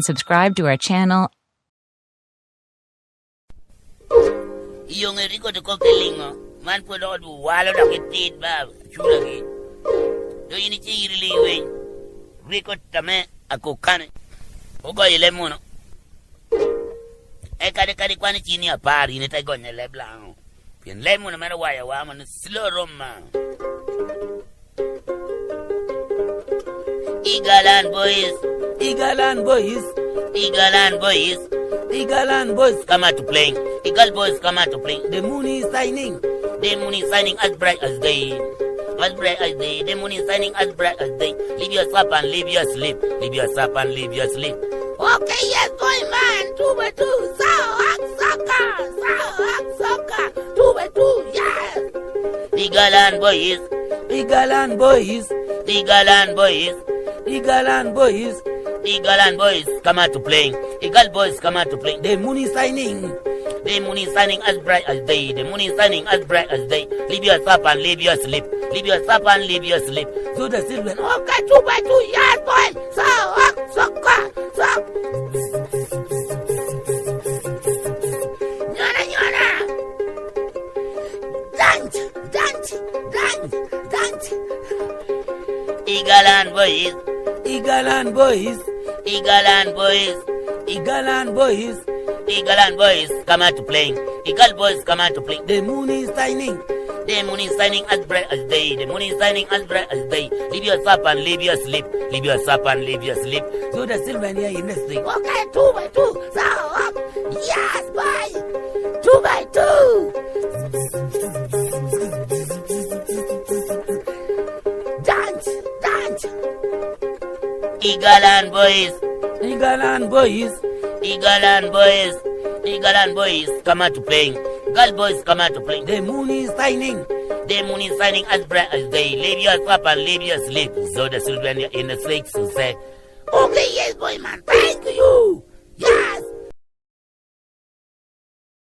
Subscribe to our channel. Yung Rico de Coquelingo, man po do walo na kitid ba, chula ki. Do ini chi riliwe. Rico tame ako kane. Ogo ile muno. E kade kwani chini apari ni tai gonne le blanc. Pien le muno mera waya wa man slow roma. Igalan boys. Igalan boys come out to play. Eagle boys come out to play. The moon is shining. The moon is shining as bright as day. As bright as day. The moon is shining as bright as day. Leave your slap and leave your sleep. Leave your slap and leave your sleep. Okay, yes, boy man. 2 by 2. Soccer. 2 by 2, yes. Eagle boys come out to play. Eagle boys come out to play. The moon is shining. The moon is shining as bright as day. The moon is shining as bright as day. Leave your slap and leave your sleep. Leave your slap and leave your sleep. So the children, okay, 2 by 2, yes, boy. Soccer. Nyana. Dance. Eagle boys come out to play. Eagle boys come out to play. The moon is shining. The moon is shining as bright as day. The moon is shining as bright as day. Leave your slap and leave your sleep. Leave your slap and leave your sleep. So the children here in the street. Okay, 2 by 2. So up. Yes, boy. 2 by 2. Dance. Eagle boys come out to play. Girl boys come out to play. The moon is shining. The moon is shining as bright as day. Leave your slap and leave your sleep. So the children in the streets will say, okay, yes, boy man, thank you.